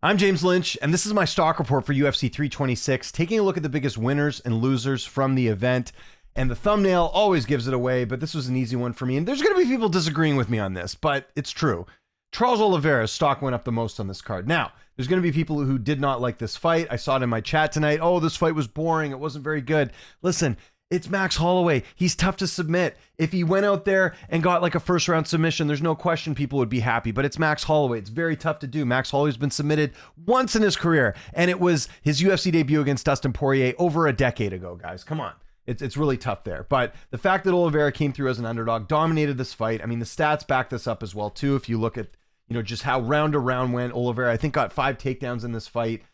I'm James Lynch, and this is my stock report for UFC 326, taking a look at the biggest winners and losers from the event. And the thumbnail always gives it away, but this was an easy one for me. And there's going to be people disagreeing with me on this, but it's true. Charles Oliveira's stock went up the most on this card. Now, there's going to be people who did not like this fight. I saw it in my chat tonight. Oh, this fight was boring. It wasn't very good. Listen, it's Max Holloway. He's tough to submit. If he went out there and got like a first round submission, there's no question people would be happy, but it's Max Holloway. It's very tough to do. Max Holloway's been submitted once in his career, and it was his UFC debut against Dustin Poirier over a decade ago, guys. Come on. It's really tough there. But the fact that Oliveira came through as an underdog, dominated this fight. I mean, the stats back this up as well, too. If you look at, just how round to round went, Oliveira, I think, got 5 takedowns in this fight.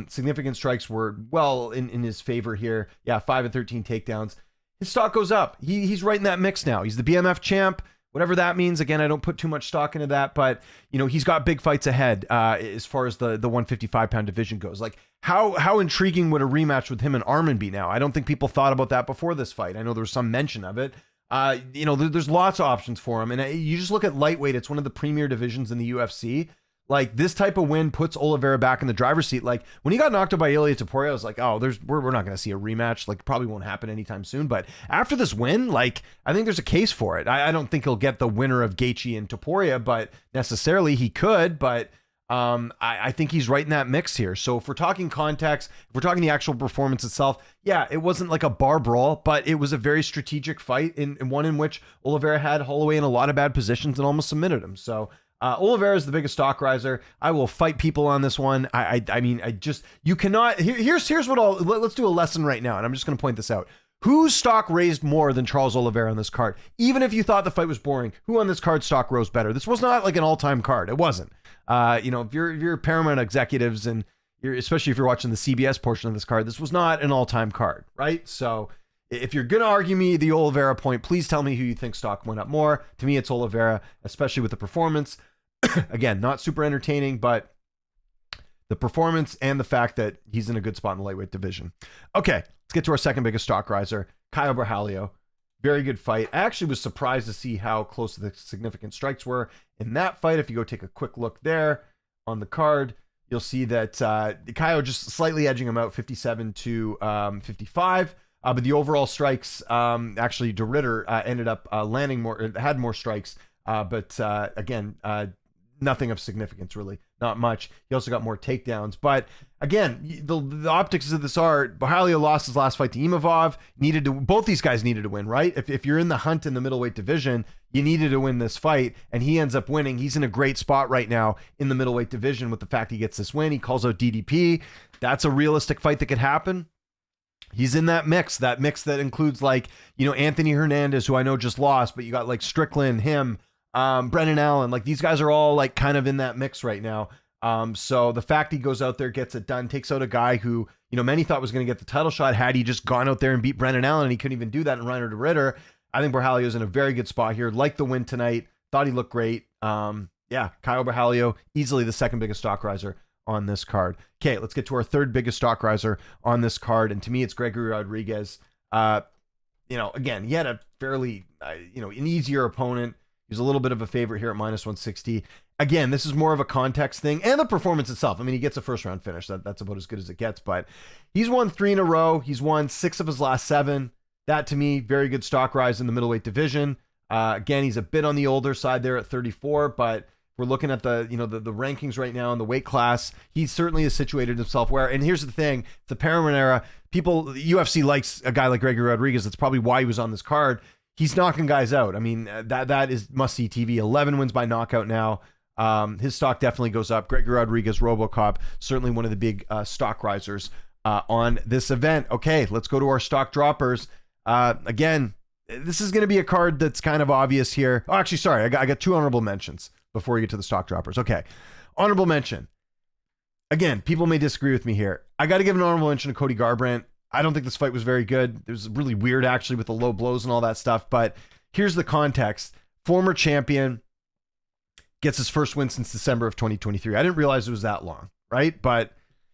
Significant strikes were well in his favor here. Yeah, 5 of 13 takedowns. His stock goes up. He's right in that mix now. He's the BMF champ, whatever that means. Again, I don't put too much stock into that, but he's got big fights ahead as far as the 155-pound division goes. Like, how intriguing would a rematch with him and Arman be now? I don't think people thought about that before this fight. I know there was some mention of it. There's lots of options for him, and you just look at lightweight. It's one of the premier divisions in the UFC. Like, this type of win puts Oliveira back in the driver's seat. Like, when he got knocked out by Ilia Topuria, I was like, oh, we're not going to see a rematch. Like, probably won't happen anytime soon. But after this win, like, I think there's a case for it. I don't think he'll get the winner of Gaethje and Topuria, but necessarily he could. But I think he's right in that mix here. So if we're talking context, if we're talking the actual performance itself, yeah, it wasn't like a bar brawl, but it was a very strategic fight, in one in which Oliveira had Holloway in a lot of bad positions and almost submitted him. So Oliveira is the biggest stock riser. I will fight people on this one. You cannot. Here's what let's do a lesson right now, and I'm just going to point this out. Whose stock raised more than Charles Oliveira on this card? Even if you thought the fight was boring, who on this card stock rose better? This was not like an all-time card. It wasn't. If you're Paramount executives, and especially if you're watching the CBS portion of this card, this was not an all-time card, right? So if you're going to argue me the Oliveira point, please tell me who you think stock went up more. To me, it's Oliveira, especially with the performance. Again, not super entertaining, but the performance and the fact that he's in a good spot in the lightweight division. Okay, let's get to our second biggest stock riser, Caio Borralho. Very good fight. I actually was surprised to see how close the significant strikes were in that fight. If you go take a quick look there on the card, you'll see that Caio just slightly edging him out, 57 to 55. But the overall strikes, actually, De Ridder ended up landing more, had more strikes. But again, nothing of significance, really. Not much. He also got more takedowns. But again, the optics of this are, Borralho lost his last fight to Imavov. Both these guys needed to win, right? If you're in the hunt in the middleweight division, you needed to win this fight, and he ends up winning. He's in a great spot right now in the middleweight division with the fact he gets this win. He calls out DDP. That's a realistic fight that could happen. He's in that mix that includes Anthony Hernandez, who I know just lost, but you got like Strickland, him, Brendan Allen, like these guys are all like kind of in that mix right now. So the fact he goes out there, gets it done, takes out a guy who, many thought was going to get the title shot had he just gone out there and beat Brendan Allen, and he couldn't even do that in Reiner De Ridder. I think Borralho is in a very good spot here. Like the win tonight, thought he looked great. Caio Borralho, easily the second biggest stock riser on this card. Okay, let's get to our third biggest stock riser on this card, and to me, it's Gregory Rodriguez. Again, he had a fairly, an easier opponent. He's a little bit of a favorite here at minus 160. Again, this is more of a context thing and the performance itself. I mean, he gets a first round finish. That's about as good as it gets, but he's won 3 in a row. He's won 6 of his last 7. That, to me, very good stock rise in the middleweight division. Again, he's a bit on the older side there at 34, but we're looking at the rankings right now in the weight class. He certainly has situated himself where, and here's the thing, the Paramount era, UFC likes a guy like Gregory Rodriguez. That's probably why he was on this card. He's knocking guys out. I mean, that is must-see TV. 11 wins by knockout now. His stock definitely goes up. Gregory Rodriguez, RoboCop, certainly one of the big stock risers on this event. Okay, let's go to our stock droppers. Again, this is going to be a card that's kind of obvious here. Oh, actually, sorry, I got 2 honorable mentions before we get to the stock droppers. Okay, honorable mention. Again, people may disagree with me here. I got to give an honorable mention to Cody Garbrandt. I don't think this fight was very good. It was really weird, actually, with the low blows and all that stuff. But here's the context. Former champion gets his first win since December of 2023. I didn't realize it was that long, right? But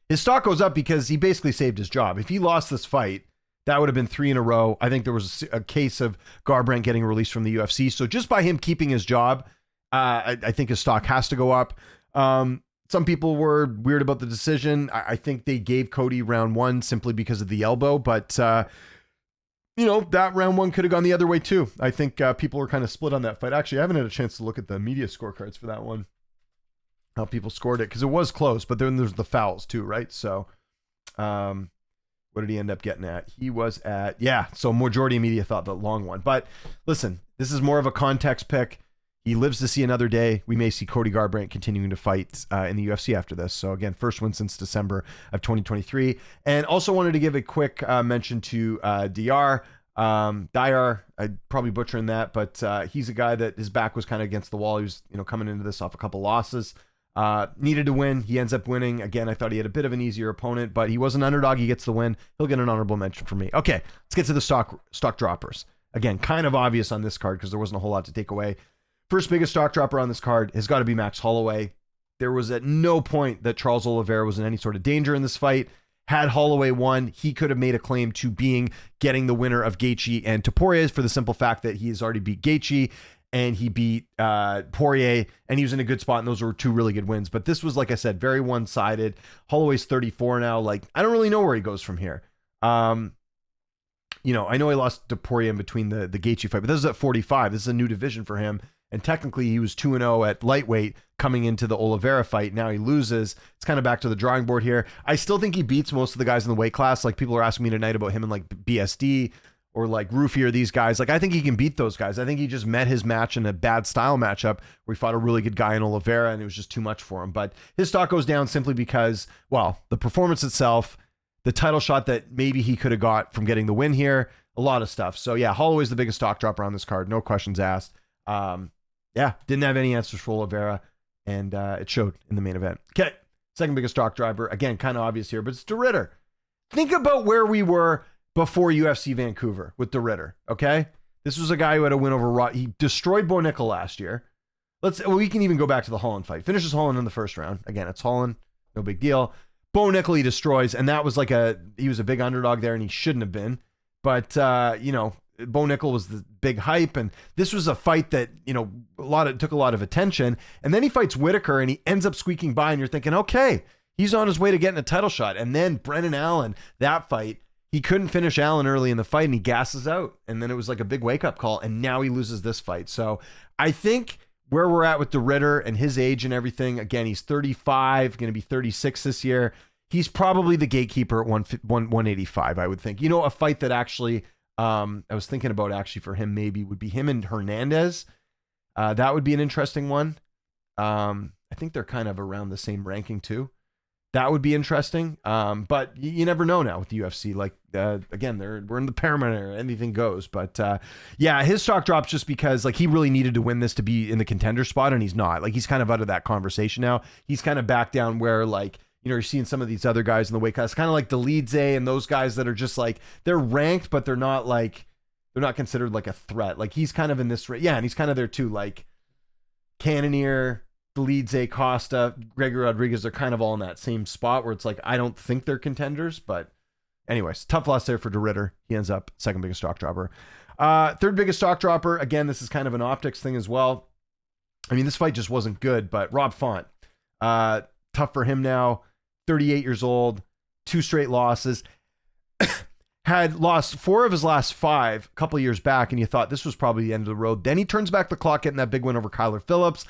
his stock goes up because he basically saved his job. If he lost this fight, that would have been 3 in a row. I think there was a case of Garbrandt getting released from the UFC. So just by him keeping his job, I think his stock has to go up. Some people were weird about the decision. I think they gave Cody round 1 simply because of the elbow, but that round 1 could have gone the other way too. I think people were kind of split on that fight. Actually, I haven't had a chance to look at the media scorecards for that one, how people scored it, because it was close, but then there's the fouls too, right? So what did he end up getting at? He was at, so majority of media thought the long one. But listen, this is more of a context pick. He lives to see another day. We may see Cody Garbrandt continuing to fight in the UFC after this. So again, first win since December of 2023. And also wanted to give a quick mention to Dyer. I'm probably butchering that, but he's a guy that his back was kind of against the wall. He was, coming into this off a couple losses. Needed to win. He ends up winning. Again, I thought he had a bit of an easier opponent, but he was an underdog. He gets the win. He'll get an honorable mention from me. Okay, let's get to the stock droppers. Again, kind of obvious on this card because there wasn't a whole lot to take away. First biggest stock dropper on this card has got to be Max Holloway. There was at no point that Charles Oliveira was in any sort of danger in this fight. Had Holloway won, he could have made a claim to getting the winner of Gaethje and Topuria for the simple fact that he has already beat Gaethje and he beat Poirier, and he was in a good spot, and those were 2 really good wins. But this was, like I said, very one-sided. Holloway's 34 now. Like, I don't really know where he goes from here. I know he lost to Poirier in between the Gaethje fight, but this is at 45. This is a new division for him. And technically, he was 2-0 at lightweight coming into the Oliveira fight. Now he loses. It's kind of back to the drawing board here. I still think he beats most of the guys in the weight class. Like, people are asking me tonight about him and like BSD or like Rufy or these guys. Like, I think he can beat those guys. I think he just met his match in a bad style matchup where he fought a really good guy in Oliveira and it was just too much for him. But his stock goes down simply because, well, the performance itself, the title shot that maybe he could have got from getting the win here, a lot of stuff. So yeah, Holloway's the biggest stock dropper on this card. No questions asked. Didn't have any answers for Oliveira, and it showed in the main event. Okay, second biggest stock driver. Again, kind of obvious here, but it's De Ridder. Think about where we were before UFC Vancouver with De Ridder, okay? This was a guy who had a win over He destroyed Bo Nickel last year. We can even go back to the Holland fight. Finishes Holland in the first round. Again, it's Holland. No big deal. Bo Nickel he destroys, and that was he was a big underdog there, and he shouldn't have been. But, Bo Nickel was the big hype, and this was a fight that took a lot of attention. And then he fights Whitaker, and he ends up squeaking by, and you're thinking, okay, he's on his way to getting a title shot. And then Brendan Allen, that fight, he couldn't finish Allen early in the fight, and he gasses out. And then it was like a big wake up call, and now he loses this fight. So I think where we're at with De Ridder and his age and everything, again, he's 35, going to be 36 this year. He's probably the gatekeeper at 185, I would think. A fight that actually. I was thinking about actually for him maybe would be him and Hernandez. That would be an interesting one. I think they're kind of around the same ranking too. That would be interesting. But you never know now with the UFC. Like again, we're in the paramount era. Anything goes. But his stock drops just because like he really needed to win this to be in the contender spot, and he's not. Like he's kind of out of that conversation now. He's kind of back down where like. You're seeing some of these other guys in the weight class, kind of like the Leadze and those guys that are just like, they're ranked, but they're not considered like a threat. Like he's kind of in this, and he's kind of there too. Like Cannonier, the Leadze, Costa, Gregory Rodriguez, they're kind of all in that same spot where it's like, I don't think they're contenders, but anyways, tough loss there for De Ridder. He ends up second biggest stock dropper. Third biggest stock dropper. Again, this is kind of an optics thing as well. I mean, this fight just wasn't good, but Rob Font, tough for him now. 38 years old, 2 straight losses, had lost 4 of his last 5 a couple of years back, and you thought this was probably the end of the road. Then he turns back the clock, getting that big win over Kyler Phillips,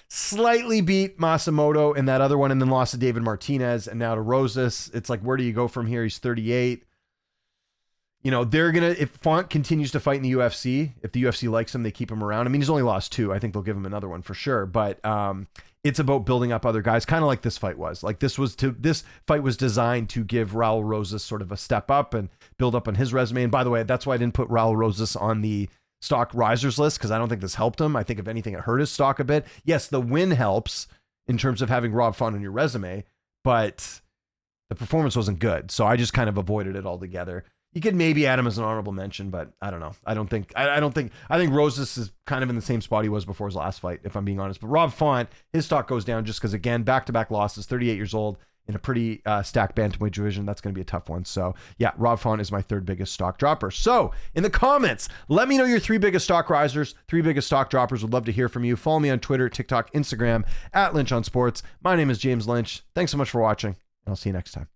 slightly beat Masamoto in that other one, and then lost to David Martinez, and now to Rosas. It's like, where do you go from here? He's 38. If Font continues to fight in the UFC, if the UFC likes him, they keep him around. I mean, he's only lost 2. I think they'll give him another one for sure, but it's about building up other guys, kind of like this fight was. Like this fight was designed to give Raul Rosas sort of a step up and build up on his resume. And by the way, that's why I didn't put Raul Rosas on the stock risers list, because I don't think this helped him. I think if anything, it hurt his stock a bit. Yes, the win helps in terms of having Rob Font on your resume, but the performance wasn't good. So I just kind of avoided it altogether. You could maybe add him as an honorable mention, but I don't know. I think Rosas is kind of in the same spot he was before his last fight, if I'm being honest. But Rob Font, his stock goes down just because, again, back-to-back losses, 38 years old, in a pretty stacked bantamweight division. That's going to be a tough one. So yeah, Rob Font is my third biggest stock dropper. So in the comments, let me know your 3 biggest stock risers, 3 biggest stock droppers. Would love to hear from you. Follow me on Twitter, TikTok, Instagram, @Lynch on Sports. My name is James Lynch. Thanks so much for watching, and I'll see you next time.